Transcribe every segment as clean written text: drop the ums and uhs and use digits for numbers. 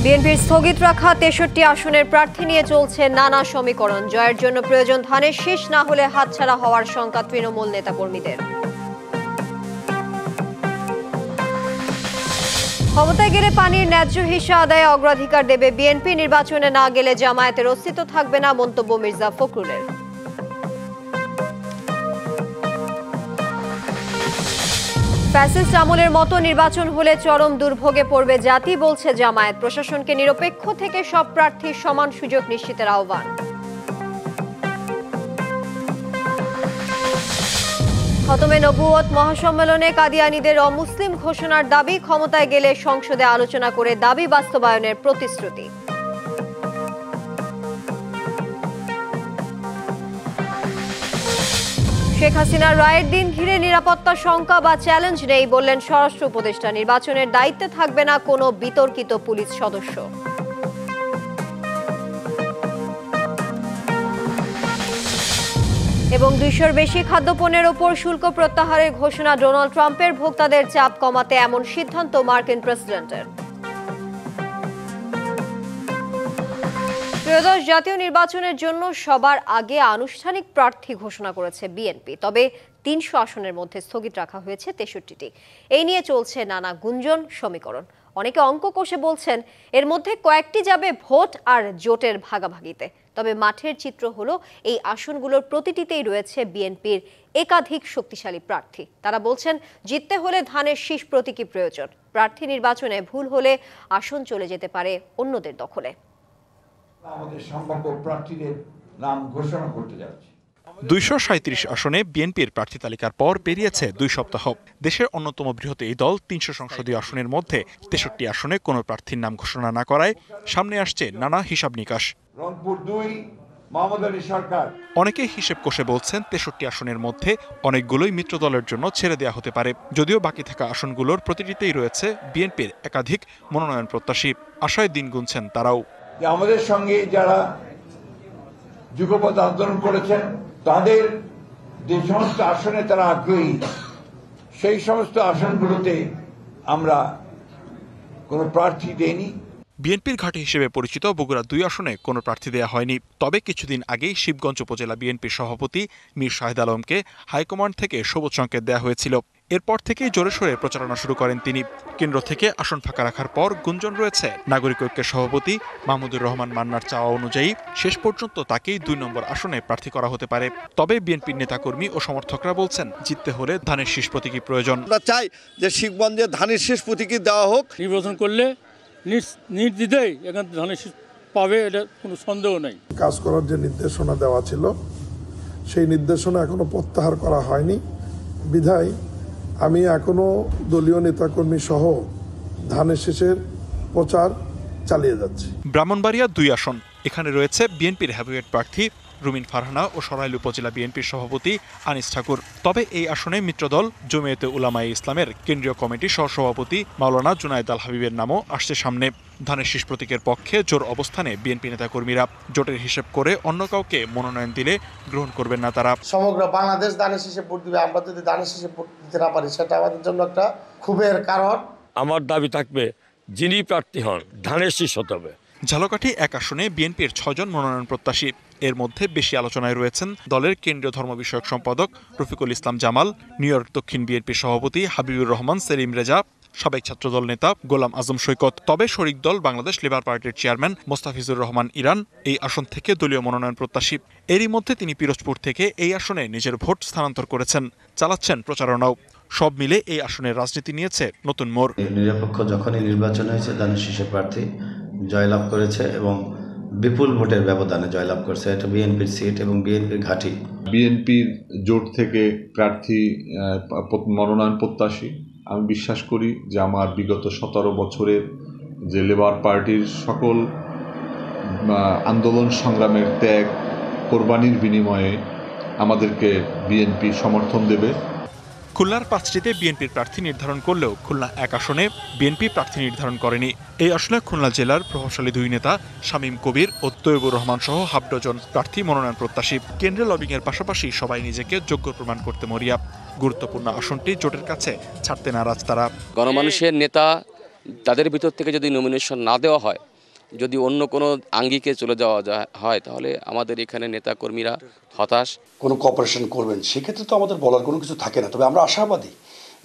বিএনপির স্থগিত রাখা ৬৩ আসনের প্রার্থী নিয়ে চলছে নানা সমীকরণ। জয়ের জন্য প্রয়োজন ধানের শীষ, না হলে হাতছাড়া হওয়ার শঙ্কা তৃণমূল নেতাকর্মীদের। ক্ষমতায় গেলে পানির ন্যায্য হিস্যা আদায়ে অগ্রাধিকার দেবে বিএনপি। নির্বাচনে না গেলে জামায়াতের অস্তিত্ব থাকবে না, মন্তব্য মির্জা ফখরুলের। ফ্যাসিস্ট আমলের মতো নির্বাচন হলে চরম দুর্ভোগে পড়বে জাতি, বলছে জামায়াত। প্রশাসনকে নিরপেক্ষ থেকে সব প্রার্থীর সমান সুযোগ নিশ্চিতের আহ্বান। খতমে নবুয়ত মহাসম্মেলনে কাদিয়ানীদের অমুসলিম ঘোষণার দাবি। ক্ষমতায় গেলে সংসদে আলোচনা করে দাবি বাস্তবায়নের প্রতিশ্রুতি। শেখ হাসিনার রায়ের দিন ঘিরে নিরাপত্তা শঙ্কা বা চ্যালেঞ্জ নেই, বললেন স্বরাষ্ট্র উপদেষ্টা। নির্বাচনের দায়িত্বে থাকবে না কোনো বিতর্কিত পুলিশ সদস্য। এবং ২০০-র বেশি খাদ্যপণ্যের ওপর শুল্ক প্রত্যাহারের ঘোষণা ডোনাল্ড ট্রাম্পের। ভোক্তাদের চাপ কমাতে এমন সিদ্ধান্ত মার্কিন প্রেসিডেন্টের। ত্রয়োদশ জাতীয় নির্বাচনের জন্য সবার আগে আনুষ্ঠানিক প্রার্থী ঘোষণা করেছে বিএনপি। তবে ৩০০ আসনের মধ্যে স্থগিত রাখা হয়েছে ৬৩টি। এই নিয়ে চলছে নানা গুঞ্জন, সমীকরণ। অনেকে অঙ্ক কষে বলছেন এর মধ্যে কয়েকটি যাবে ভোট আর জোটের ভাগাভাগিতে। তবে মাঠের চিত্র হলো এই আসনগুলোর প্রতিটিতেই রয়েছে বিএনপির একাধিক শক্তিশালী প্রার্থী। তারা বলছেন জিততে হলে ধানের শীষ প্রতীকী প্রয়োজন। প্রার্থী নির্বাচনে ভুল হলে আসন চলে যেতে পারে অন্যদের দখলে। আমাদের সম্ভাব্য প্রার্থীদের নাম ঘোষণা করতে যাচ্ছে। ২৩৭ আসনে বিএনপির প্রার্থী তালিকার পর পেরিয়েছে ২ সপ্তাহ। দেশের অন্যতম বৃহৎ এই দল ৩০০ সংসদীয় আসনের মধ্যে ৬৩ আসনে কোনো প্রার্থীর নাম ঘোষণা না করায় সামনে আসছে নানা হিসাব নিকাশ। রংপুর ২ মোহাম্মদ আলী সরকার। অনেকে হিসেব কষে বলছেন ৬৩ আসনের মধ্যে অনেকগুলোই মিত্র দলের জন্য ছেড়ে দেওয়া হতে পারে। যদিও বাকি থাকা আসনগুলোর প্রতিটিতেই রয়েছে বিএনপির একাধিক মনোনয়ন প্রত্যাশী। আশায় দিন গুনছেন তারাও। আমাদের সঙ্গে যারা যুগপৎ আন্দোলন করেছেন তাদের যে সমস্ত আসনে তারা আগ্রহী, সেই সমস্ত আসনগুলোতে আমরা কোনো প্রার্থী দেইনি। বিএনপির ঘাঁটি হিসেবে পরিচিত বগুড়া ২ আসনে কোনো প্রার্থী দেওয়া হয়নি। তবে কিছুদিন আগেই শিবগঞ্জ উপজেলা বিএনপির সভাপতি মীর শাহেদ আলমকে হাইকমান্ড থেকে সবুজ সংকেত দেওয়া হয়েছিল। এরপর থেকেই জোরে সোরে প্রচারণা শুরু করেন তিনি। কেন্দ্র থেকে আসন ফাঁকা রাখার পর গুঞ্জন রয়েছে নাগরিক ঐক্যের সভাপতি মাহমুদুর রহমান মান্নার চাওয়া অনুযায়ী শেষ পর্যন্ত তাকেই ২ নম্বর আসনে প্রার্থী করা হতে পারে। তবে বিএনপির নেতাকর্মী ও সমর্থকরা বলছেন জিততে হলে ধানের শীষ প্রতীকী প্রয়োজন। আমরা চাই যে শিবগঞ্জে ধানের শীষ প্রতীকী দেওয়া হোক। নির্বাচন করলে নির্দ্বিধায় এখান ধানের শীষ পাবে, এটা কোনো সন্দেহ নেই। কাজ করার যে নির্দেশনা দেওয়া ছিল সেই নির্দেশনা এখনো প্রত্যাহার করা হয়নি বিধায় আমি এখনো দলীয় নেতাকর্মী সহ ধানের শীষের প্রচার চালিয়ে যাচ্ছি। ব্রাহ্মণবাড়িয়া ২ আসন, এখানে রয়েছে বিএনপির হেভিওয়েট প্রার্থী রুমিন ফারহানা ও সরাইল উপজেলা বিএনপির সভাপতি আনিস ঠাকুর। তবে এই আসনে মিত্রদল জমিয়তে উলামায়ে ইসলামের কেন্দ্রীয় কমিটির সহসভাপতি মাওলানা জুনায়েদ আল হাবিবের নামও আসছে সামনে। ধানের শীষ প্রতীকের পক্ষে জোর অবস্থানে বিএনপি নেতাকর্মীরা। জোটের হিসেব করে অন্য কাউকে মনোনয়ন দিলে গ্রহণ করবেন না তারা। সমগ্র বাংলাদেশ ধানের শীষে ভোট দিবে, আমরা যদি ধানের শীষে ভোট দিতে না পারি সেটা আমাদের জন্য একটা ক্ষোভের কারণ। আমার দাবি থাকবে যিনি প্রার্থী হন ধানের শীষ হতে হবে। ঝালকাঠি ১ আসনে বিএনপির ৬ জন মনোনয়ন প্রত্যাশী। এর মধ্যে বেশি আলোচনায় রয়েছেন দলের কেন্দ্রীয় ধর্ম বিষয়ক সম্পাদক রফিকুল ইসলাম জামাল, নিউ ইয়র্ক দক্ষিণ বিএনপির সভাপতি হাবিবুর রহমান সেলিম রেজা, সাবেক ছাত্রদল নেতা গোলাম আজম সৈকত। তবে শরিক দল বাংলাদেশ লেবার পার্টির চেয়ারম্যান মোস্তাফিজুর রহমান ইরান এই আসন থেকে দলীয় মনোনয়ন প্রত্যাশী। এরই মধ্যে তিনি পিরোজপুর থেকে এই আসনে নিজের ভোট স্থানান্তর করেছেন, চালাচ্ছেন প্রচারণাও। সব মিলে এই আসনের রাজনীতি নিয়েছে নতুন মোড়। নিরপেক্ষ যখনই নির্বাচন হয়েছে ধানের শীষের প্রার্থী জয়লাভ করেছে এবং বিপুল ভোটের ব্যবধানে জয়লাভ করছে। এটা বিএনপির সিট এবং বিএনপির ঘাঁটি। বিএনপির জোট থেকে প্রার্থী মনোনয়ন প্রত্যাশী। আমি বিশ্বাস করি যে আমার বিগত ১৭ বছরের যে লেবার পার্টির সকল আন্দোলন সংগ্রামের ত্যাগ কোরবানির বিনিময়ে আমাদেরকে বিএনপি সমর্থন দেবে। খুলনার ৫টিতে বিএনপির প্রার্থী নির্ধারণ করলেও খুলনা ১ আসনে বিএনপি প্রার্থী নির্ধারণ করেনি। এই আসনে খুলনা জেলার প্রভাবশালী ২ নেতা শামীম কবির ও তৈয়বুর রহমান সহ হাফ ডজন প্রার্থী মনোনয়ন প্রত্যাশী। কেন্দ্রে লবিংয়ের পাশাপাশি সবাই নিজেকে যোগ্য প্রমাণ করতে মরিয়া। গুরুত্বপূর্ণ আসনটি জোটের কাছে ছাড়তে নারাজ তারা। গণমানুষের নেতা তাদের ভিতর থেকে যদি নমিনেশন না দেওয়া হয় যদি অন্য কোনো আঙ্গিকে চলে যাওয়া হয় তাহলে আমাদের এখানে নেতাকর্মীরা হতাশ। কোনো কপারেশন করবেন সেক্ষেত্রে তো আমাদের বলার কোনো কিছু থাকে না, তবে আমরা আশাবাদী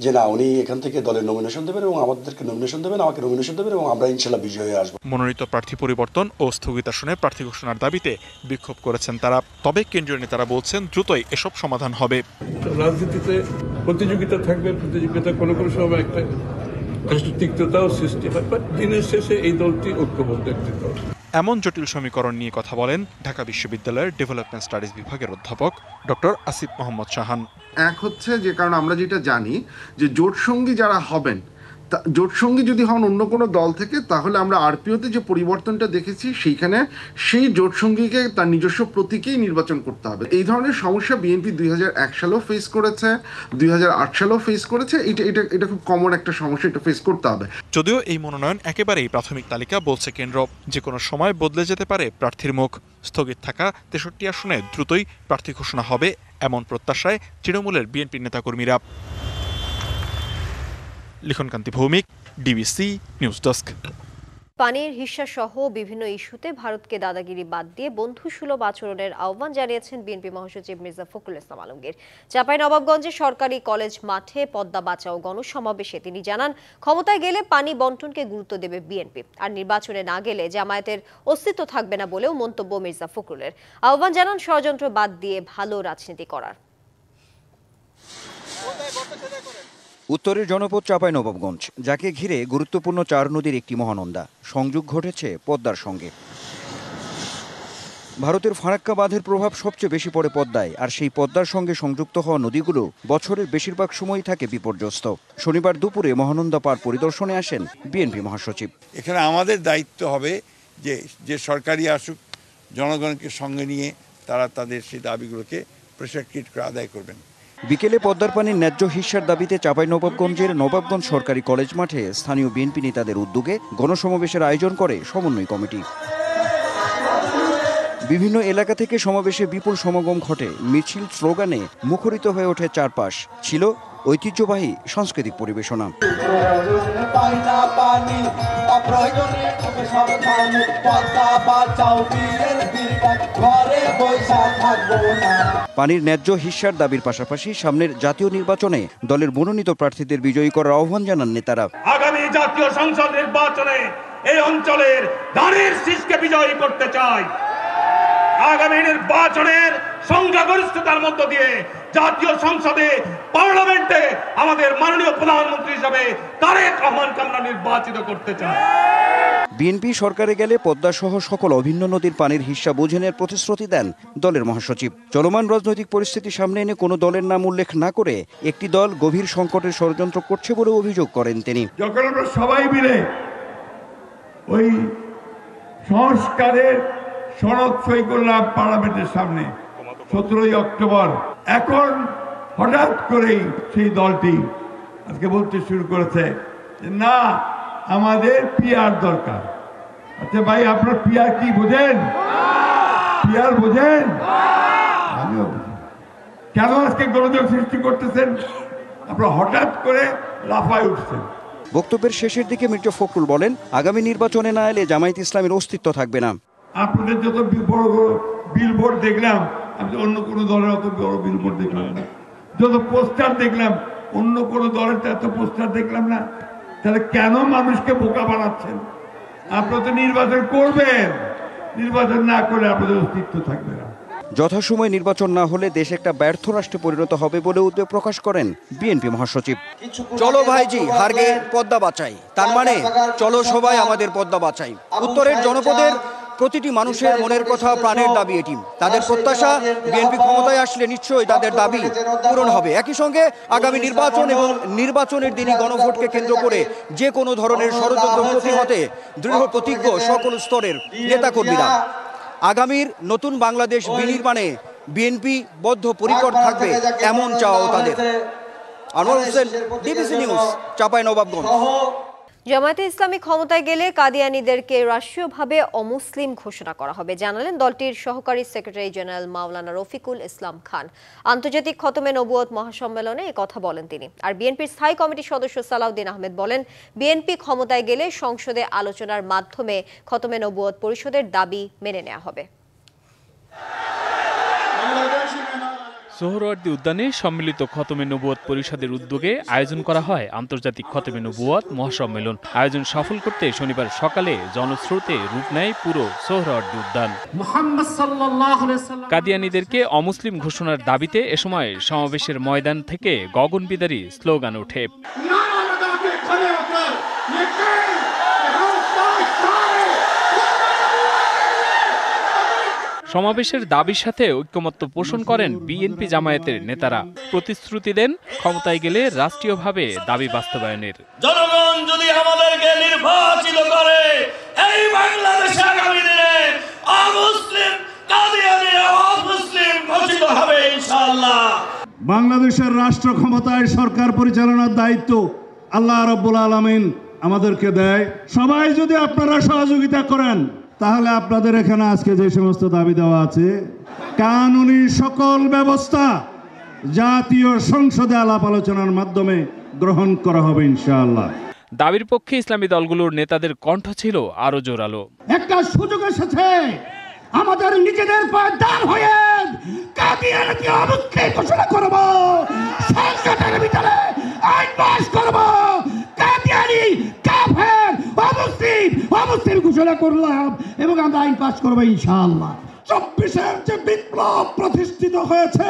যে না, উনি এখান থেকে দলের নমিনেশন দেবেন এবং আমাদেরকে নমিনেশন দেবেন, আমাকে নমিনেশন দেবেন এবং আমরা ইনশাল্লাহ বিজয়ী হয়ে আসবো। মনোনীত প্রার্থী পরিবর্তন ও স্থগিতাসনে প্রার্থী ঘোষণার দাবিতে বিক্ষোভ করেছেন তারা। তবে কেন্দ্রীয় নেতারা বলছেন দ্রুতই এসব সমাধান হবে। রাজনীতিতে প্রতিযোগিতা থাকবে, প্রতিযোগিতা কোনো কোনো সময় একটা তিক্ততাও সৃষ্টি হয়, বাট দিনের শেষে এই দলটি ঐক্যবদ্ধ একটি দল। এমন জটিল সমীকরণ নিয়ে কথা বলেন ঢাকা বিশ্ববিদ্যালয়ের ডেভেলপমেন্ট স্টাডিজ বিভাগের অধ্যাপক ডক্টর আসিফ মোহাম্মদ শাহান। এক হচ্ছে যে, কারণ আমরা যেটা জানি যে জোটসঙ্গী যারা হবেন, জোটসঙ্গী যদি হন অন্য কোনো দল থেকে, তাহলে আমরা আরপিওতে যে পরিবর্তনটা দেখেছি সেইখানে সেই জোটসঙ্গীকে তার নিজস্ব প্রতীকেই নির্বাচন করতে হবে। এই ধরনের সমস্যা বিএনপি 2001 সালেও ফেস করেছে, 2008 সালেও ফেস করেছে। এটা খুব কমন একটা সমস্যা, এটা ফেস করতে হবে। যদিও এই মনোনয়ন একেবারেই প্রাথমিক তালিকা বলছে কেন্দ্র, যে কোনো সময় বদলে যেতে পারে প্রার্থীর মুখ। স্থগিত থাকা 63 আসনে দ্রুতই প্রার্থী ঘোষণা হবে এমন প্রত্যাশায় তৃণমূলের বিএনপি নেতাকর্মীরা। লিখনকান্তি ভৌমিক, ডিবিসি নিউজ ডেস্ক। পানির হিস্সা সহ বিভিন্ন ইস্যুতে ভারতকে দাদাগিরি বাদ দিয়ে বন্ধুসুলভ আচরণের আহ্বান জানিয়েছেন বিএনপি মহাসচিব মির্জা ফখরুল ইসলাম আলমগীর। চাঁপাইনবাবগঞ্জে সরকারি কলেজ মাঠে পদ্মা বাঁচাও গণসমাবেশে তিনি জানান, ক্ষমতায় গেলে পানি বন্টনকে গুরুত্ব দেবে বিএনপি, আর নির্বাচনে না গেলে জামায়াতের অস্তিত্ব থাকবে না বলেও মন্তব্য মির্জা ফখরুলের। আহ্বান জানান ষড়যন্ত্র বাদ দিয়ে ভালো রাজনীতি করার। উত্তরের জনপদ চাঁপাইনবাবগঞ্জ, যাকে ঘিরে গুরুত্বপূর্ণ 4 নদীর একটি মহানন্দা, সংযোগ ঘটেছে পদ্মার সঙ্গে। ভারতের ফারাক্কা বাঁধের প্রভাব সবচেয়ে বেশি পড়ে পদ্মায়, আর সেই পদ্মার সঙ্গে সংযুক্ত হওয়া নদীগুলো বছরের বেশিরভাগ সময় থাকে বিপর্যস্ত। শনিবার দুপুরে মহানন্দা পার পরিদর্শনে আসেন বিএনপি মহাসচিব। এখানে আমাদের দায়িত্ব হবে যে সরকারি আসুক, জনগণকে সঙ্গে নিয়ে তারা তাদের সেই দাবিগুলোকে প্রেসারকৃত করে আদায় করবেন। বিকেলে পদ্মার পানির ন্যায্য হিস্যার দাবিতে চাঁপাইনবাবগঞ্জের নবাবগঞ্জ সরকারি কলেজ মাঠে স্থানীয় বিএনপি নেতাদের উদ্যোগে গণসমাবেশের আয়োজন করে সমন্বয় কমিটি। বিভিন্ন এলাকা থেকে সমাবেশে বিপুল সমাগম ঘটে। মিছিল স্লোগানে মুখরিত হয়ে ওঠে চারপাশ। ছিল ঐতিহ্যবাহী সাংস্কৃতিক পরিবেশনা। পানির ন্যায্য হিস্যার দাবির পাশাপাশি সামনের জাতীয় নির্বাচনে দলের মনোনীত প্রার্থীদের বিজয়ী করার আহ্বান জানান নেতারা। আগামী জাতীয় সংসদ নির্বাচনে এই অঞ্চলের ধানের শীষকে বিজয়ী করতে চাই। আগামী নির্বাচনের সংখ্যাগরিষ্ঠতার মধ্য দিয়ে জাতীয় সংসদে, পার্লামেন্টে আমাদের মাননীয় প্রধানমন্ত্রী হিসাবে তারেক রহমানকে আমরা নির্বাচিত করতে চাই। বিএনপি সরকারে গেলে পদ্মা সহ সকল অভিন্ন নদীর পানির হিস্যা বোঝেনের প্রতিশ্রুতি দেন দলের মহাসচিব। চলমান রাজনৈতিক পরিস্থিতি সামনে এনে কোনো দলের নাম উল্লেখ না করে একটি দল গভীর সংকটের ষড়যন্ত্র করছে বলে অভিযোগ করেন তিনি। যখন আমরা সবাই মিলে ওই সংস্কারের সনদ সই করলাম পার্লামেন্টের সামনে 17ই অক্টোবর, এখন হঠাৎ করেই সেই দলটি আজকে বলতে শুরু করেছে যে না, আমাদের পিআর দরকার। আচ্ছা ভাই, আপনার পিআর কি বোঝেন? পিআর বোঝেন? আমিও বুঝি। কেন আজকে গোলযোগ সৃষ্টি করতেছেন? আপনারা হঠাৎ করে লাফায় উঠছেন। বক্তব্যের শেষের দিকে মির্জা ফখরুল বলেন, আগামী নির্বাচনে না এলে জামায়াত ইসলামের অস্তিত্ব থাকবে না। আপনাদের যত বড় বড় বিলবোর্ড দেখলাম, আমি অন্য কোনো দলের অত বড় বিলবোর্ড দেখলাম না। যত পোস্টার দেখলাম, অন্য কোনো দলের এত পোস্টার দেখলাম না। তাহলে কেন মানুষকে বোকা বানাচ্ছেন? আপনারা তো নির্বাচন করবেন, নির্বাচন না করলে আপনাদের অস্তিত্ব থাকবে না। যথাসময়ে নির্বাচন না হলে দেশ একটা ব্যর্থ রাষ্ট্রে পরিণত হবে বলে উদ্বেগ প্রকাশ করেন বিএনপি মহাসচিব। চলো ভাইজি, হারগে পদ্মা বাঁচাই, তার মানে চলো সবাই আমাদের পদ্মা বাঁচাই। উত্তরের জনপদের প্রতিটি মানুষের মনের কথা, প্রাণের দাবি এটি। তাদের প্রত্যাশা, বিএনপি ক্ষমতায় আসলে নিশ্চয়ই তাদের দাবি পূরণ হবে। একই সঙ্গে আগামী নির্বাচন এবং নির্বাচনের দিনই গণভোটকে কেন্দ্র করে যে কোনো ধরনের ষড়যন্ত্র প্রতিহতে দৃঢ় প্রতিজ্ঞ সকল স্তরের নেতাকর্মীরা। আগামীর নতুন বাংলাদেশ বিনির্মাণে বিএনপি বদ্ধপরিকর থাকবে, এমন চাওয়াও তাদের। Anwar Hossain, DBC news, Chapainawabganj. জামায়াতে ইসলামী ক্ষমতায় গেলে কাদিয়ানীদেরকে রাষ্ট্রীয়ভাবে অমুসলিম ঘোষণা করা হবে জানালেন দলটির সহকারী সেক্রেটারি জেনারেল মাওলানা রফিকুল ইসলাম খান। আন্তর্জাতিক খতমে নবুয়ত মহাসম্মেলনে এই কথা বলেন তিনি। আর বিএনপির স্থায়ী কমিটির সদস্য সালাউদ্দিন আহমেদ বলেন, বিএনপি ক্ষমতায় গেলে সংসদে আলোচনার মাধ্যমে খতমে নবুয়ত পরিষদের দাবি মেনে নেওয়া হবে। সোহরাওয়ার্দী উদ্যানে সম্মিলিত খতমে নবুয়ত পরিষদের উদ্যোগে আয়োজন করা হয় আন্তর্জাতিক খতমে নবুয়ত মহাসম্মেলন। আয়োজন সফল করতে শনিবার সকালে জনস্রোতে রূপ নেয় পুরো সোহরাওয়ার্দী উদ্যান। কাদিয়ানীদেরকে অমুসলিম ঘোষণার দাবিতে এ সময় সমাবেশের ময়দান থেকে গগনবিদারী স্লোগান ওঠে। সমাবেশের দাবির সাথে ঐক্যমত্য পোষণ করেন বিএনপি জামায়াতের নেতারা। প্রতিশ্রুতি দেন ক্ষমতায় গেলে রাষ্ট্রীয়ভাবে দাবি বাস্তবায়নের। জনগণ যদি আমাদেরকে নির্বাচিত করে, এই বাংলাদেশে আগামী দিনে অমুসলিম কাদিয়ানীরা অমুসলিম ঘোষিত হবে ইনশাআল্লাহ। বাংলাদেশের রাষ্ট্র ক্ষমতায় সরকার পরিচালনার দায়িত্ব আল্লাহ রাব্বুল আলামিন আমাদেরকে দেয়। সবাই যদি আপনারা সহযোগিতা করেন, তাহলে আপনাদের এখানে আজকে যে সমস্ত দাবি দেওয়া আছে, কানুনি সকল ব্যবস্থা জাতীয় সংসদে আলাপ আলোচনার মাধ্যমে গ্রহণ করা হবে ইনশাআল্লাহ। দাবির পক্ষে ইসলামী দলগুলোর নেতাদের কণ্ঠ ছিল আরো জোরালো। একটা সুযোগ এসেছে আমাদের নিজেদের পায়ে দাঁড় হয়ে কাদিয়ানীকে অমুসলিম ঘোষণা করব, সংসদের ভিতরে আইন পাস করব, কাদিয়ানী কাফের অমুসলিম ঘোষণা করলাম এবং আমরা আইন পাস করবো ইনশাআল্লাহ। 24-এর যে বিপ্লব প্রতিষ্ঠিত হয়েছে,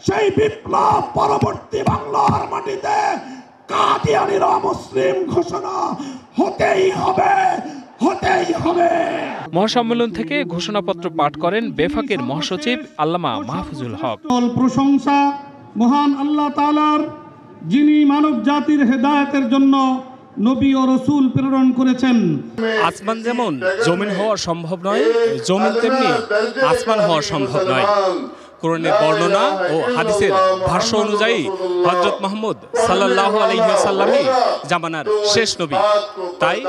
সেই বিপ্লব পরবর্তী বাংলার মাটিতে কাদিয়ানীর অমুসলিম ঘোষণা হতেই হবে। মহাসম্মেলন থেকে ঘোষণাপত্র পাঠ করেন বেফাকের মহাসচিব আল্লামা মাহফুজুল হক। প্রশংসা মহান আল্লাহ তাআলার, যিনি মানব জাতির হেদায়েতের জন্য নবী ও রাসূল প্রেরণ করেছেন। আসমান যেমন জমিন হওয়া সম্ভব নয়, জমিন তেমনি আসমান হওয়া সম্ভব নয়। কোরআনের বর্ণনা ও হাদিসের ভাষ্য অনুযায়ী হযরত মুহাম্মদ সাল্লাল্লাহু আলাইহি ওয়াসাল্লামই জামানার শেষ নবী। তাই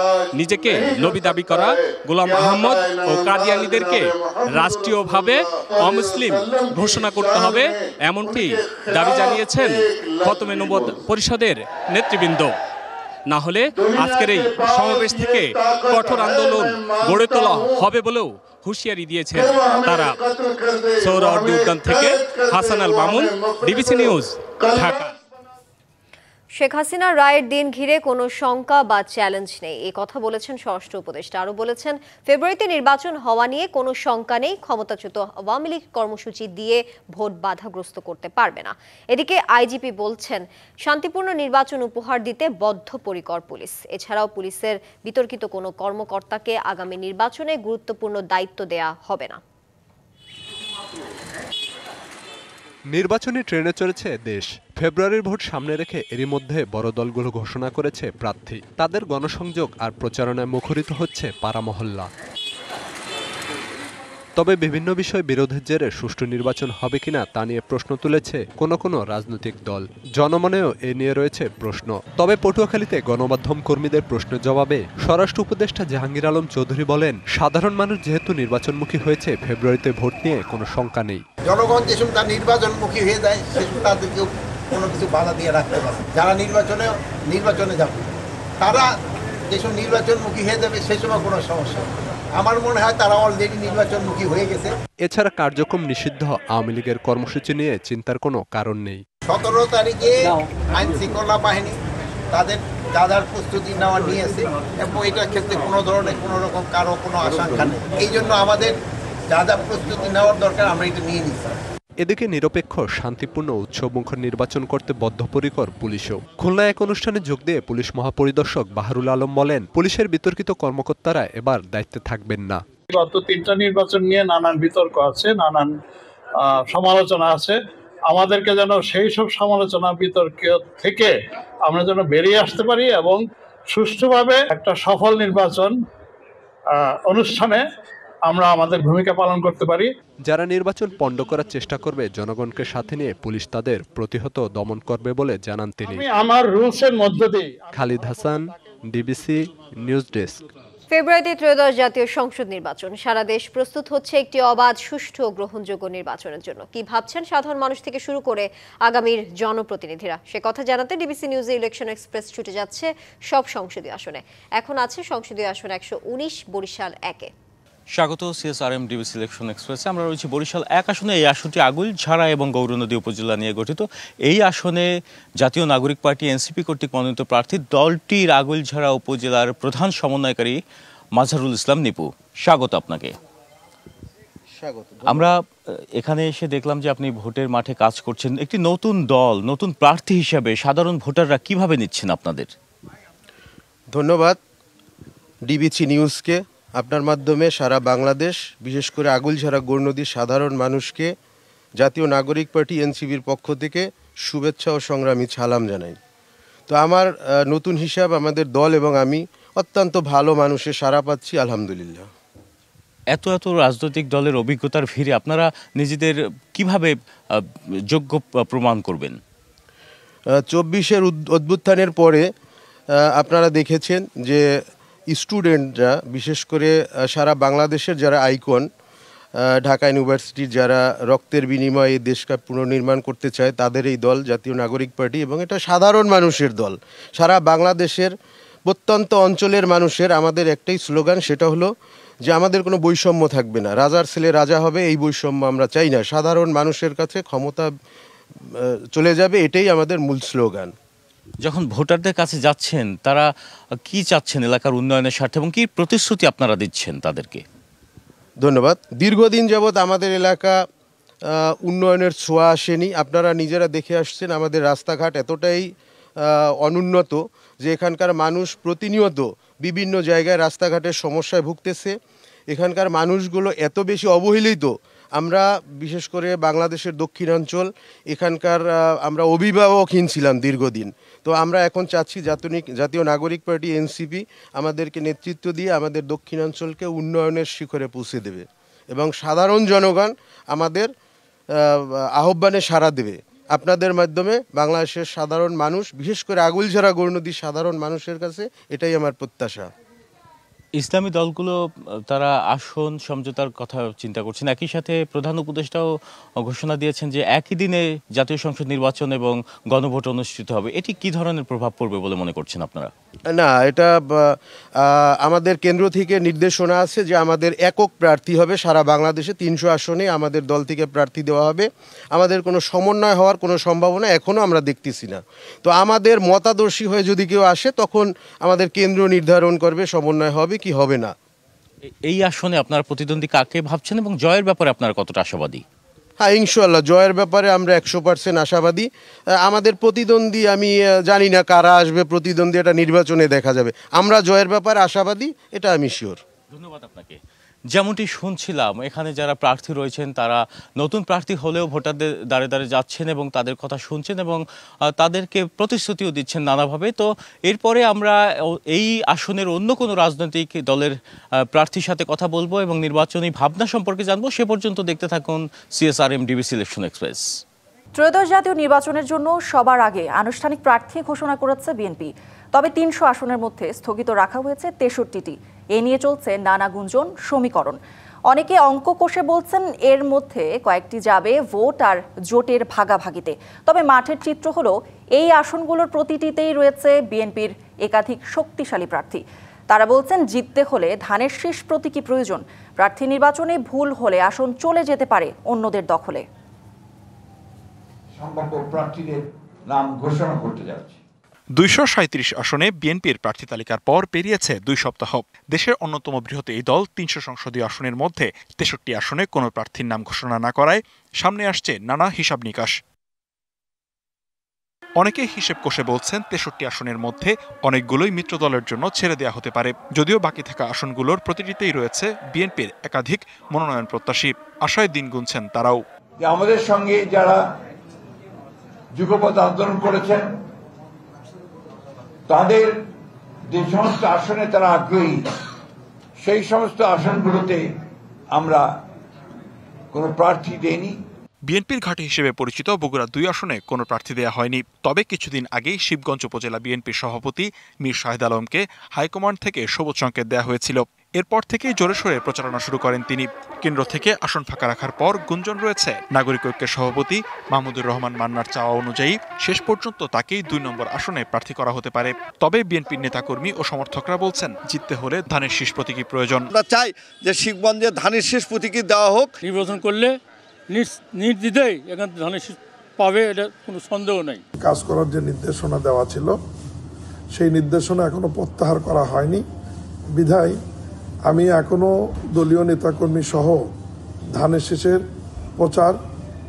নিজেকে নবী দাবি করা গোলাম আহমদ ও কাদিয়ানীদেরকে রাষ্ট্রীয়ভাবে অমুসলিম ঘোষণা করতে হবে, এমনটি দাবি জানিয়েছেন খতমে নবুয়ত পরিষদের নেতৃবৃন্দ। না হলে আজকের এই সমাবেশ থেকে কঠোর আন্দোলন গড়ে তোলা হবে বলেও হুঁশিয়ারি দিয়েছেন তারা। সোহরাওয়ার্দী উদ্যান থেকে হাসান আল মামুন, ডিবিসি নিউজ, ঢাকা। শেখ হাসিনার রায়ের দিন ঘিরে কোনো শঙ্কা বা চ্যালেঞ্জ নেই, এই কথা বলেছেন স্বরাষ্ট্র উপদেষ্টা। আরও বলেছেন, ফেব্রুয়ারিতে নির্বাচন হওয়া নিয়ে কোনো শঙ্কা নেই, ক্ষমতাচ্যুত আওয়ামী লীগ কর্মসূচি দিয়ে ভোট বাধাগ্রস্ত করতে পারবে না। এদিকে আইজিপি বলছেন, শান্তিপূর্ণ নির্বাচন উপহার দিতে বদ্ধপরিকর পুলিশ। এছাড়াও পুলিশের বিতর্কিত কোনো কর্মকর্তাকে আগামী নির্বাচনে গুরুত্বপূর্ণ দায়িত্ব দেয়া হবে না। নির্বাচনী ট্রেনে চলেছে দেশ। ফেব্রুয়ারির ভোট সামনে রেখে এরই মধ্যে বড় দলগুলো ঘোষণা করেছে প্রার্থী। তাদের গণসংযোগ আর প্রচারণায় মুখরিত হচ্ছে পাড়া মহল্লা। তবে বিভিন্ন বিষয় বিরোধের জেরে সুষ্ঠু নির্বাচন হবে কিনা তা নিয়ে প্রশ্ন তুলেছে কোনো রাজনৈতিক দল। জনমনেও এ নিয়ে রয়েছে প্রশ্ন। তবে পটুয়াখালীতে গণমাধ্যম কর্মীদের প্রশ্নের জবাবে স্বরাষ্ট্র উপদেষ্টা জাহাঙ্গীর আলম চৌধুরী বলেন, সাধারণ মানুষ যেহেতু নির্বাচনমুখী হয়েছে, ফেব্রুয়ারিতে ভোট নিয়ে কোনো শঙ্কা নেই। জনগণ যেসব তার নির্বাচনমুখী হয়ে যায়, সেসব তাদেরকেও কোনো কিছু বাধা দিয়ে রাখতে পারে। যারা নির্বাচনে যাবে, তারা যেসব নির্বাচনমুখী হয়ে যাবে, সে সময় কোনো সমস্যা নেই। আমার মনে হয় তারা অলরেডি নির্বাচনমুখী হয়ে গেছে। এছাড়া কার্যক্রম নিষিদ্ধ আওয়ামী লীগের কর্মসূচি নিয়ে চিন্তার কোনো কারণ নেই। 17 তারিখে আইন শৃঙ্খলা বাহিনী তাদের যাদের প্রস্তুতি নেওয়া নিয়েছে এবং এটার ক্ষেত্রে কোনো ধরনের কোনো রকম কারো কোনো আশঙ্কা নেই। এই জন্য আমাদের যা প্রস্তুতি নেওয়ার দরকার আমরা এটা নিয়ে নিচ্ছি। এদিকে নিরপেক্ষ শান্তিপূর্ণ উৎসবমুখর নির্বাচন করতে বদ্ধপরিকর পুলিশও। খুলনায় এক অনুষ্ঠানে যোগ দিয়ে পুলিশ মহাপরিদর্শক বাহারুল আলম বলেন, পুলিশের বিতর্কিত কর্মকর্তারা এবার দায়িত্বে থাকবেন না। গত 3টা নির্বাচন নিয়ে নানান বিতর্ক আছে, নানান সমালোচনা আছে। আমাদেরকে যেন সেই সব সমালোচনা বিতর্ক থেকে আমরা যেন বেরিয়ে আসতে পারি এবং সুষ্ঠুভাবে একটা সফল নির্বাচন অনুষ্ঠানে আমরা আমাদের ভূমিকা পালন করতে পারি। যারা নির্বাচন পণ্ড করার চেষ্টা করবে, জনগণকে সাথে নিয়ে পুলিশ তাদের প্রতিহত দমন করবে বলে জানান তিনি। আমার রুলসের মধ্য দিয়ে। Khalid Hasan, DBC news desk. ফেব্রুয়ারিতে ত্রয়োদশ জাতীয় সংসদ নির্বাচন। সারা দেশ প্রস্তুত হচ্ছে একটি অবাধ, সুষ্ঠু ও গ্রহণযোগ্য নির্বাচনের জন্য। কি ভাবছেন সাধারণ মানুষ থেকে শুরু করে আগামীর জনপ্রতিনিধিরা, সে কথা জানাতে ডিবিসি নিউজে ইলেকশন এক্সপ্রেস ছুটে যাচ্ছে সব সংসদীয় আসনে। এখন আছে সংসদীয় আসন 119, বরিশাল 1-এ। স্বাগত সিএসআরএম ডিবিসি ইলেকশন এক্সপ্রেসে। আমরা রয়েছি বরিশাল 1 আসনে। এই আসনটি আগুইলঝাড়া এবং গৌরনদী উপজেলা নিয়ে গঠিত। এই আসনে জাতীয় নাগরিক পার্টি এনসিপি কর্তৃক মনোনীত প্রার্থী দলটির আগুইলঝাড়া উপজেলার প্রধান সমন্বয়কারী মাজহারুল ইসলাম নিপু। স্বাগত আপনাকে। আমরা এখানে এসে দেখলাম যে আপনি ভোটের মাঠে কাজ করছেন। একটি নতুন দল, নতুন প্রার্থী হিসাবে সাধারণ ভোটাররা কিভাবে নিচ্ছেন আপনাদের? ধন্যবাদ ডিবিসি নিউজকে। আপনার মাধ্যমে সারা বাংলাদেশ, বিশেষ করে আগুইলঝাড়া গৌরনদীর সাধারণ মানুষকে জাতীয় নাগরিক পার্টি এনসিপির পক্ষ থেকে শুভেচ্ছা ও সংগ্রামী সালাম জানাই। তো আমার নতুন হিসাব, আমাদের দল এবং আমি অত্যন্ত ভালো মানুষের সাড়া পাচ্ছি, আলহামদুলিল্লাহ। এত রাজনৈতিক দলের অভিজ্ঞতার ভিড়ে আপনারা নিজেদের কিভাবে যোগ্য প্রমাণ করবেন? 24-এর অভ্যুত্থানের পরে আপনারা দেখেছেন যে স্টুডেন্টরা, বিশেষ করে সারা বাংলাদেশের যারা আইকন, ঢাকা ইউনিভার্সিটির যারা রক্তের বিনিময়ে এই দেশকে পুনর্নির্মাণ করতে চায়, তাদের এই দল জাতীয় নাগরিক পার্টি, এবং এটা সাধারণ মানুষের দল। সারা বাংলাদেশের প্রত্যন্ত অঞ্চলের মানুষের আমাদের একটাই স্লোগান, সেটা হলো যে আমাদের কোনো বৈষম্য থাকবে না, রাজার ছেলে রাজা হবে, এই বৈষম্য আমরা চাই না। সাধারণ মানুষের কাছে ক্ষমতা চলে যাবে, এটাই আমাদের মূল স্লোগান। যখন ভোটারদের কাছে যাচ্ছেন, তারা কি চাচ্ছেন এলাকার উন্নয়নের স্বার্থে এবং কি প্রতিশ্রুতি আপনারা দিচ্ছেন তাদেরকে? ধন্যবাদ। দীর্ঘদিন যাবৎ আমাদের এলাকা উন্নয়নের ছোঁয়া আসেনি। আপনারা নিজেরা দেখে আসছেন, আমাদের রাস্তাঘাট এতটাই অনুন্নত যে এখানকার মানুষ প্রতিনিয়ত বিভিন্ন জায়গায় রাস্তাঘাটের সমস্যায় ভুগতেছে। এখানকার মানুষগুলো এত বেশি অবহেলিত। আমরা বিশেষ করে বাংলাদেশের দক্ষিণাঞ্চল, এখানকার আমরা অভিভাবকহীন ছিলাম দীর্ঘদিন। তো আমরা এখন চাচ্ছি জাতীয় নাগরিক পার্টি এনসিপি আমাদেরকে নেতৃত্ব দিয়ে আমাদের দক্ষিণাঞ্চলকে উন্নয়নের শিখরে পৌঁছে দেবে এবং সাধারণ জনগণ আমাদের আহ্বানে সাড়া দেবে। আপনাদের মাধ্যমে বাংলাদেশের সাধারণ মানুষ, বিশেষ করে আগুইলঝাড়া গৌরনদীর সাধারণ মানুষের কাছে এটাই আমার প্রত্যাশা। ইসলামী দলগুলো তারা আসন সমঝোতার কথা চিন্তা করছেন। একই সাথে প্রধান উপদেষ্টাও ঘোষণা দিয়েছেন যে একই দিনে জাতীয় সংসদ নির্বাচন এবং গণভোট অনুষ্ঠিত হবে। এটি কি ধরনের প্রভাব পড়বে বলে মনে করছেন আপনারা? না, এটা আমাদের কেন্দ্র থেকে নির্দেশনা আছে যে আমাদের একক প্রার্থী হবে সারা বাংলাদেশে। 300 আসনে আমাদের দল থেকে প্রার্থী দেওয়া হবে। আমাদের কোনো সমন্বয় হওয়ার কোনো সম্ভাবনা এখনও আমরা দেখতেছি না। তো আমাদের মতাদর্শী হয়ে যদি কেউ আসে, তখন আমাদের কেন্দ্র নির্ধারণ করবে সমন্বয় হবে কি হবে না। এই আসনে আপনার প্রতিদ্বন্দ্বী কাকে ভাবছেন এবং জয়ের ব্যাপারে আপনারা কতটা আশাবাদী? হ্যাঁ, ইনশাল্লাহ জয়ের ব্যাপারে আমরা 100% আশাবাদী। আমাদের প্রতিদ্বন্দ্বী আমি জানি না কারা আসবে প্রতিদ্বন্দ্বী, এটা নির্বাচনে দেখা যাবে। আমরা জয়ের ব্যাপারে আশাবাদী, এটা আমি শিওর। ধন্যবাদ আপনাকে। যেমনটি শুনছিলাম, এখানে যারা প্রার্থী রয়েছেন তারা নতুন প্রার্থী হলেও ভোটারদের দ্বারে দ্বারে যাচ্ছেন এবং তাদের কথা শুনছেন এবং তাদেরকে প্রতিশ্রুতিও দিচ্ছেন নানাভাবে। তো এরপরে আমরা এই আসনের অন্য কোনো রাজনৈতিক দলের প্রার্থীর সাথে কথা বলবো এবং নির্বাচনী ভাবনা সম্পর্কে জানবো। সে পর্যন্ত দেখতে থাকুন সিএসআরএম ডিবিসি ইলেকশন এক্সপ্রেস। ত্রয়োদশ জাতীয় নির্বাচনের জন্য সবার আগে আনুষ্ঠানিক প্রার্থী ঘোষণা করেছে বিএনপি। তবে 300 আসনের মধ্যে স্থগিত রাখা হয়েছে 63টি। এ নিয়ে চলছে নানা গুঞ্জন, সমীকরণ। অনেকে অঙ্ক কষে বলছেন এর মধ্যে কয়েকটি যাবে ভোট আর জোটের ভাগাভাগিতে। তবে মাঠের চিত্র হলো এই আসনগুলোর প্রতিটিতেই রয়েছে বিএনপির একাধিক শক্তিশালী প্রার্থী। তারা বলছেন জিততে হলে ধানের শীষ প্রতীকী প্রয়োজন। প্রার্থী নির্বাচনে ভুল হলে আসন চলে যেতে পারে অন্যদের দখলে। সম্ভাব্য প্রার্থীদের নাম ঘোষণা করতে যাচ্ছে। 237 আসনে বিএনপির প্রার্থী তালিকার পর পেরিয়েছে 2 সপ্তাহ। দেশের অন্যতম বৃহৎ এই দল 300 সংসদীয় আসনের মধ্যে 63 আসনে কোনো প্রার্থীর নাম ঘোষণা না করায় সামনে আসছে নানা হিসাব নিকাশ। অনেকে হিসেব কষে বলছেন 63 আসনের মধ্যে অনেকগুলোই মিত্র দলের জন্য ছেড়ে দেওয়া হতে পারে। যদিও বাকি থাকা আসনগুলোর প্রতিটিতেই রয়েছে বিএনপির একাধিক মনোনয়ন প্রত্যাশী। আশায় দিন গুনছেন তারাও। আমাদের সঙ্গে যারা যুগপৎ আন্দোলন করেছেন, তাদের যে সমস্ত আসনে তারা আগ্রহী, সেই সমস্ত আসনগুলোতে আমরা কোনো প্রার্থী দেইনি। বিএনপির ঘাঁটি হিসেবে পরিচিত বগুড়া 2 আসনে কোনো প্রার্থী দেয়া হয়নি। তবে কিছুদিন আগেই শিবগঞ্জ উপজেলা বিএনপির সভাপতি মীর শাহেদ আলমকে হাইকমান্ড থেকে সবুজ সংকেত দেওয়া হয়েছিল। এরপর থেকেই জোরে সোরে প্রচারণা শুরু করেন তিনি। কেন্দ্র থেকে আসন ফাঁকা রাখার পর গুঞ্জন রয়েছে নাগরিক ঐক্যের সভাপতি মাহমুদুর রহমান মান্নার চাওয়া অনুযায়ী শেষ পর্যন্ত তাকেই 2 নম্বর আসনে প্রার্থী করা হতে পারে। তবে বিএনপির নেতাকর্মী ও সমর্থকরা বলছেন, জিততে হলে ধানের শীষ প্রতীকী প্রয়োজন। আমরা চাই যে শিবগঞ্জে ধানের শীষ প্রতীকী দেওয়া হোক। নির্বাচন করলে নির্দ্বিধায় এখান থেকে ধানের শীষ পাবে, এটা কোনো সন্দেহ নেই। কাজ করার যে নির্দেশনা দেওয়া ছিল সেই নির্দেশনা এখনো প্রত্যাহার করা হয়নি বিধায় আমি এখনো দলীয় নেতাকর্মী সহ ধানের শীষের প্রচার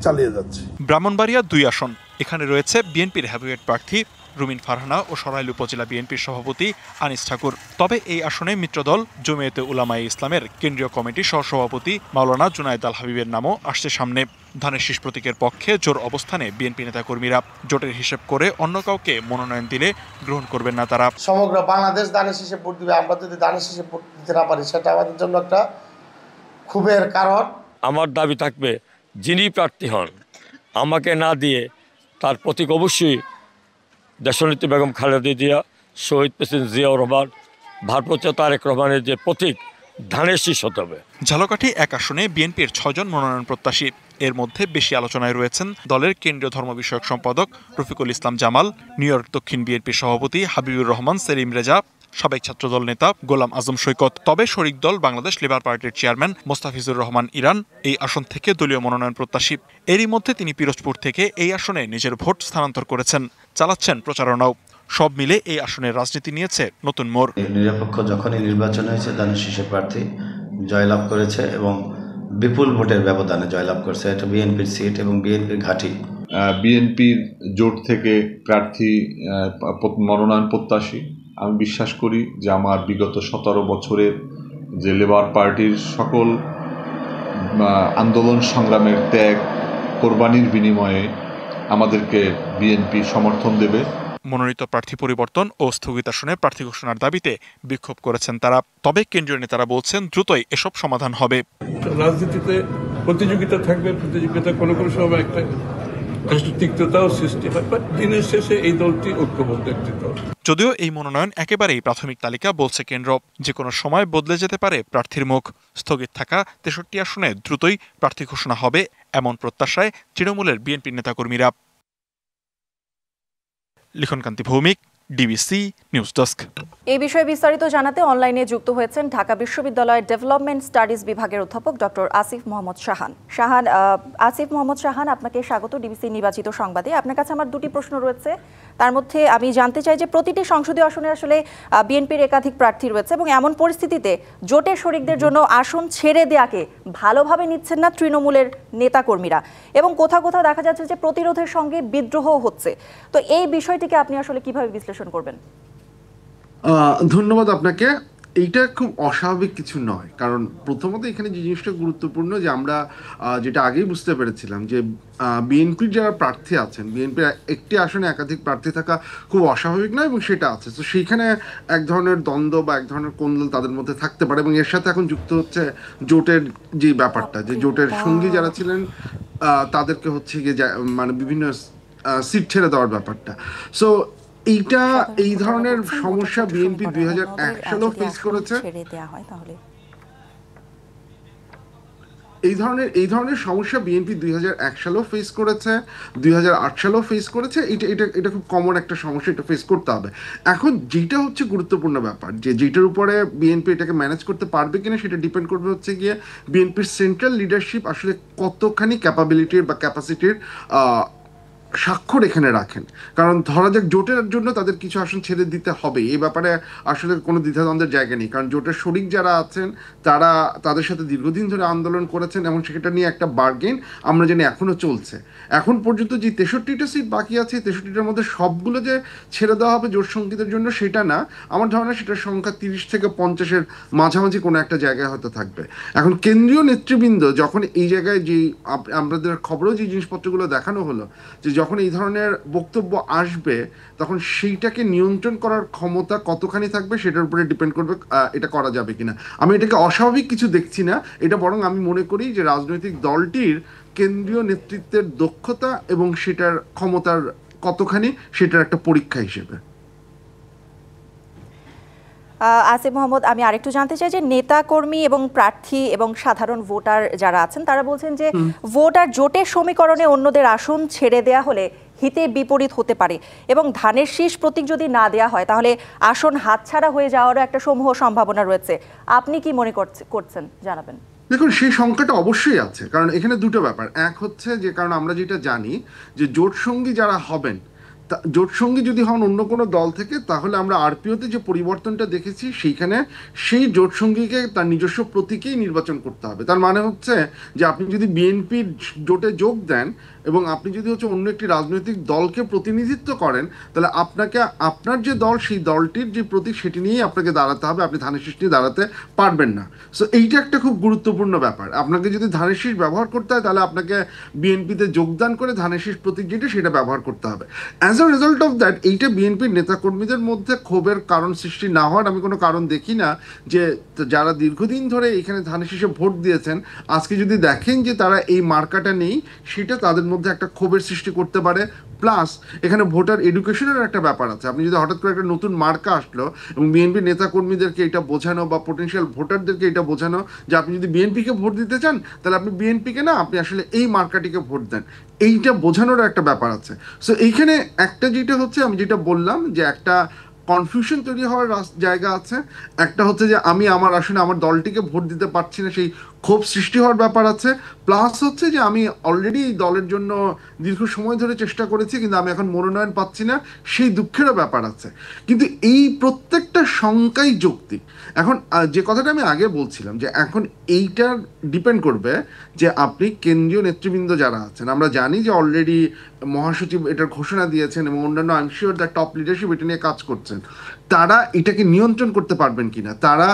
চালিয়ে যাচ্ছি। ব্রাহ্মণবাড়িয়া 2 আসন, এখানে রয়েছে বিএনপির হেভিওয়েট প্রার্থী রুমিন ফারহানা ও সরাইল উপজেলা বিএনপির সভাপতি আনিস ঠাকুর। তবে এই আসনে মিত্রদল জমিয়তে উলামায়ে ইসলামের কেন্দ্রীয় কমিটির সহসভাপতি মাওলানা জুনায়েদ আল হাবিবের নামও আসছে সামনে। ধানের শীষ প্রতীকের পক্ষে জোর অবস্থানে বিএনপি নেতাকর্মীরা। জোটের হিসেব করে অন্য কাউকে মনোনয়ন দিলে গ্রহণ করবেন না তারা। সমগ্র বাংলাদেশ ধানের শীষে ভোট দিবে, আমরা যদি ধানের শীষে ভোট দিতে না পারি সেটা আমাদের জন্য একটা ক্ষোভের কারণ। আমার দাবি থাকবে, যিনি প্রার্থী হন আমাকে না দিয়ে তার প্রতীক অবশ্যই দেশনেত্রী বেগম খালেদা জিয়া, শহীদ প্রেসিডেন্ট জিয়াউর রহমান, ভারপ্রাপ্ত তারেক রহমানের যে প্রতীক ধানের শীষ হতে হবে। ঝালকাঠি 1 আসনে বিএনপির 6 জন মনোনয়ন প্রত্যাশী। এর মধ্যে বেশি আলোচনায় রয়েছেন দলের কেন্দ্রীয় ধর্ম বিষয়ক সম্পাদক রফিকুল ইসলাম জামাল, নিউ ইয়র্ক দক্ষিণ বিএনপির সভাপতি হাবিবুর রহমান সেলিম রেজা, সাবেক ছাত্রদল নেতা গোলাম আজম সৈকত। তবে শরিক দল বাংলাদেশ লেবার পার্টির চেয়ারম্যান মোস্তাফিজুর রহমান ইরান এই আসন থেকে দলীয় মনোনয়ন প্রত্যাশী। এরই মধ্যে তিনি পিরোজপুর থেকে এই আসনে নিজের ভোট স্থানান্তর করেছেন, চালাচ্ছেন প্রচারণাও। সব মিলে এই আসনের রাজনীতি নিয়েছে নতুন মোড়। নিরপেক্ষ যখনই নির্বাচন হয়েছে ধানের শীষের প্রার্থী জয়লাভ করেছে এবং বিপুল ভোটের ব্যবধানে জয়লাভ করেছে। এটা বিএনপির সিট এবং বিএনপির ঘাঁটি। বিএনপির জোট থেকে প্রার্থী মনোনয়ন প্রত্যাশী। আমি বিশ্বাস করি যে আমার বিগত 17 বছরের যে লেবার পার্টির সকল আন্দোলন সংগ্রামের ত্যাগ কোরবানির বিনিময়ে আমাদেরকে বিএনপি সমর্থন দেবে। মনোনীত প্রার্থী পরিবর্তন ও স্থগিতাসনে প্রার্থী ঘোষণার দাবিতে বিক্ষোভ করেছেন তারা। তবে কেন্দ্রীয় নেতারা বলছেন দ্রুতই এসব সমাধান হবে। রাজনীতিতে প্রতিযোগিতা থাকবে, প্রতিযোগিতা কোনো সময় একটা তিক্ততাও সৃষ্টি হয়, বাট দিনের শেষে এই দলটি ঐক্যবদ্ধ একটি দল। যদিও এই মনোনয়ন একেবারেই প্রাথমিক তালিকা বলছে কেন্দ্র, যে কোনো সময় বদলে যেতে পারে প্রার্থীর মুখ। স্থগিত থাকা 63 আসনে দ্রুতই প্রার্থী ঘোষণা হবে এমন প্রত্যাশায় তৃণমূলের বিএনপি নেতাকর্মীরা। লিখনকান্তি ভৌমিক, ডিবিসি নিউজ ডেস্ক। এই বিষয়ে বিস্তারিত জানাতে অনলাইনে যুক্ত হয়েছেন ঢাকা বিশ্ববিদ্যালয়ের ডেভেলপমেন্ট স্টাডিজ বিভাগের অধ্যাপক ডক্টর আসিফ মোহাম্মদ শাহান। আসিফ মোহাম্মদ শাহান, আপনাকে স্বাগত ডিবিসি নির্বাচিত সংবাদে। আপনার কাছে আমার 2টি প্রশ্ন রয়েছে। তার মধ্যে আমি জানতে চাই যে প্রতিটি সংসদীয় আসনে আসলে বিএনপির একাধিক প্রার্থী রয়েছে এবং এমন পরিস্থিতিতে জোটের শরিকদের জন্য আসন ছেড়ে দেওয়াকে ভালোভাবে নিচ্ছেন না তৃণমূলের নেতাকর্মীরা এবং কোথাও কোথাও দেখা যাচ্ছে যে প্রতিরোধের সঙ্গে বিদ্রোহ হচ্ছে। তো এই বিষয়টিকে আপনি আসলে কিভাবে বিশ্লেষণ করবেন? ধন্যবাদ আপনাকে। এইটা খুব অস্বাভাবিক কিছু নয়, কারণ প্রথমত এখানে যে জিনিসটা গুরুত্বপূর্ণ যে আমরা যেটা আগেই বুঝতে পেরেছিলাম যে বিএনপির যারা প্রার্থী আছেন, বিএনপির একটি আসনে একাধিক প্রার্থী থাকা খুব অস্বাভাবিক নয় এবং সেটা আছে। তো সেইখানে এক ধরনের দ্বন্দ্ব বা এক ধরনের কোন্দল তাদের মধ্যে থাকতে পারে এবং এর সাথে এখন যুক্ত হচ্ছে জোটের যে ব্যাপারটা, যে জোটের সঙ্গী যারা ছিলেন তাদেরকে হচ্ছে গিয়ে মানে বিভিন্ন সিট ছেড়ে দেওয়ার ব্যাপারটা। সো এইটা এই ধরনের সমস্যা বিএনপি 2001 সালেও ফেস করেছে। এই ধরনের সমস্যা বিএনপি 2001 সালেও ফেস করেছে, 2008 সালেও ফেস করেছে। এটা খুব কমন একটা সমস্যা, এটা ফেস করতে হবে। এখন যেটা হচ্ছে গুরুত্বপূর্ণ ব্যাপার, যে যেটার উপরে বিএনপি এটাকে ম্যানেজ করতে পারবে কিনা সেটা ডিপেন্ড করবে হচ্ছে গিয়ে বিএনপির সেন্ট্রাল লিডারশিপ আসলে কতখানি ক্যাপাবিলিটির বা ক্যাপাসিটির স্বাক্ষর এখানে রাখেন। কারণ ধরা যাক জোটের জন্য তাদের কিছু আসন ছেড়ে দিতে হবে, এই ব্যাপারে আসলে কোনো দ্বিধাদ্বন্দ্বের জায়গা নেই। কারণ জোটের শরিক যারা আছেন তারা তাদের সাথে দীর্ঘদিন ধরে আন্দোলন করেছেন এবং সেটা নিয়ে একটা বার্গেন আমরা জানি এখনও চলছে। এখন পর্যন্ত যে 63টা সিট বাকি আছে, 63টার মধ্যে সবগুলো যে ছেড়ে দেওয়া হবে জোট সঙ্গীতের জন্য সেটা না। আমার ধারণা সেটার সংখ্যা 30 থেকে 50-এর মাঝামাঝি কোনো একটা জায়গায় হয়তো থাকবে। এখন কেন্দ্রীয় নেতৃবৃন্দ যখন এই জায়গায় যে আমাদের খবরেও যে জিনিসপত্রগুলো দেখানো হলো, যে যখন এই ধরনের বক্তব্য আসবে তখন সেইটাকে নিয়ন্ত্রণ করার ক্ষমতা কতখানি থাকবে সেটার উপরে ডিপেন্ড করবে এটা করা যাবে কিনা। আমি এটাকে অস্বাভাবিক কিছু দেখছি না, এটা বরং আমি মনে করি যে রাজনৈতিক দলটির কেন্দ্রীয় নেতৃত্বের দক্ষতা এবং সেটার ক্ষমতার কতখানি সেটার একটা পরীক্ষা হিসেবে। আসিফ মোহাম্মদ, আমি আরেকটু জানতে চাই যে নেতা কর্মী এবং প্রার্থী এবং সাধারণ ভোটার যারা আছেন তারা বলছেন যে ভোটার জোটের সমীকরণে অন্যদের আসন ছেড়ে দেয়া হলে হিতে বিপরীত হতে পারে এবং ধানের শীষ প্রতীক যদি না দেয়া হয় তাহলে আসন হাতছাড়া হয়ে যাওয়ারও একটা সমূহ সম্ভাবনা রয়েছে। আপনি কি মনে করছেন জানাবেন। দেখুন, সেই সংখ্যাটা অবশ্যই আছে, কারণ এখানে দুটো ব্যাপার। এক হচ্ছে যে কারণ আমরা যেটা জানি যে জোট সঙ্গী যারা হবেন, জোট সঙ্গী যদি হন অন্য কোনো দল থেকে, তাহলে আমরা আরপিওতে যে পরিবর্তনটা দেখেছি সেইখানে সেই জোট সঙ্গীকে তার নিজস্ব প্রতীকেই নির্বাচন করতে হবে। তার মানে হচ্ছে যে আপনি যদি বিএনপির জোটে যোগ দেন এবং আপনি যদি হচ্ছে অন্য একটি রাজনৈতিক দলকে প্রতিনিধিত্ব করেন, তাহলে আপনাকে আপনার যে দল সেই দলটির যে প্রতীক সেটি নিয়েই আপনাকে দাঁড়াতে হবে, আপনি ধানের শীষ নিয়ে দাঁড়াতে পারবেন না। সো এইটা একটা খুব গুরুত্বপূর্ণ ব্যাপার। আপনাকে যদি ধানের শীষ ব্যবহার করতে হয় তাহলে আপনাকে বিএনপিতে যোগদান করে ধানের শীষ প্রতীক যেটা সেটা ব্যবহার করতে হবে। As a result of that এইটা বিএনপির নেতাকর্মীদের মধ্যে ক্ষোভের কারণ সৃষ্টি না হওয়ার আমি কোনো কারণ দেখি না। যে যারা দীর্ঘদিন ধরে এখানে ধানের শীষে ভোট দিয়েছেন, আজকে যদি দেখেন যে তারা এই মার্কাটা নেই, সেটা তাদের মধ্যে একটা ক্ষোভের সৃষ্টি করতে পারে। প্লাস এখানে ভোটার এডুকেশনের একটা ব্যাপার আছে। আপনি যদি হঠাৎ করে একটা নতুন মার্কা আসলো এবং বিএনপি নেতাকর্মীদেরকে এটা বোঝানো বা পোটেনশিয়াল ভোটারদেরকে এটা বোঝানো যে আপনি যদি বিএনপিকে ভোট দিতে চান তাহলে আপনি বিএনপিকে না, আপনি আসলে এই মার্কাটিকে ভোট দেন, এইটা বোঝানোর একটা ব্যাপার আছে। সো এইখানে একটা যেটা হচ্ছে আমি যেটা বললাম যে একটা কনফিউশন তৈরি হওয়ার জায়গা আছে। একটা হচ্ছে যে আমি আমার আসলে আমার দলটিকে ভোট দিতে পারছি না, সেই ক্ষোভ সৃষ্টি হওয়ার ব্যাপার আছে। প্লাস হচ্ছে যে আমি অলরেডি এই দলের জন্য দীর্ঘ সময় ধরে চেষ্টা করেছি কিন্তু আমি এখন মনোনয়ন পাচ্ছি না, সেই দুঃখেরও ব্যাপার আছে। কিন্তু এই প্রত্যেকটা শঙ্কাই যৌক্তিক। এখন যে কথাটা আমি আগে বলছিলাম যে এখন এইটার ডিপেন্ড করবে যে আপনি কেন্দ্রীয় নেতৃবৃন্দ যারা আছেন, আমরা জানি যে অলরেডি মহাসচিব এটার ঘোষণা দিয়েছেন এবং অন্যান্য I am sure the top leadership এটা নিয়ে কাজ করছেন, তারা এটাকে নিয়ন্ত্রণ করতে পারবেন কিনা, তারা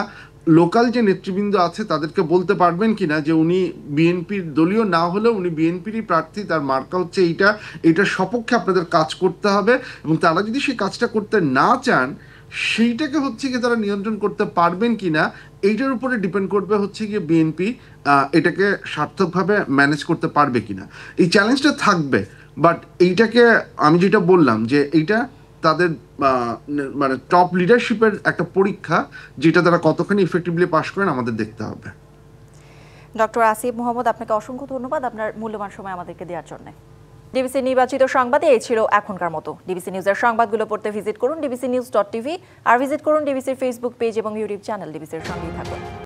লোকাল যে নেতৃবৃন্দ আছে তাদেরকে বলতে পারবেন কিনা যে উনি বিএনপির দলীয় না হলেও উনি বিএনপিরই প্রার্থী, তার মার্কা হচ্ছে এইটার সপক্ষে আপনাদের কাজ করতে হবে। এবং তারা যদি সেই কাজটা করতে না চান সেইটাকে হচ্ছে কি তারা নিয়ন্ত্রণ করতে পারবেন কিনা, এইটার উপরে ডিপেন্ড করবে হচ্ছে গিয়ে বিএনপি এটাকে সার্থকভাবে ম্যানেজ করতে পারবে কিনা। এই চ্যালেঞ্জটা থাকবে, বাট এইটাকে আমি যেটা বললাম যে এইটা তাদের মানে টপ লিডারশিপের একটা পরীক্ষা, যেটা তারা কতখানি ইফেক্টিভলি পাস করেন আমাদের দেখতে হবে। ডক্টর আসিফ মোহাম্মদ, আপনাকে অসংখ্য ধন্যবাদ আপনার মূল্যবান সময় আমাদেরকে দেওয়ার জন্য। ডিবিসি নির্বাচিত সংবাদে এই ছিল এখনকার মতো। ডিবিসি নিউজের সংবাদগুলো পড়তে ভিজিট করুন dbcnews.tv আর ভিজিট করুন ডিবিসির ফেসবুক পেজ এবং ইউটিউব চ্যানেল। ডিবিসির সঙ্গেই থাকুন।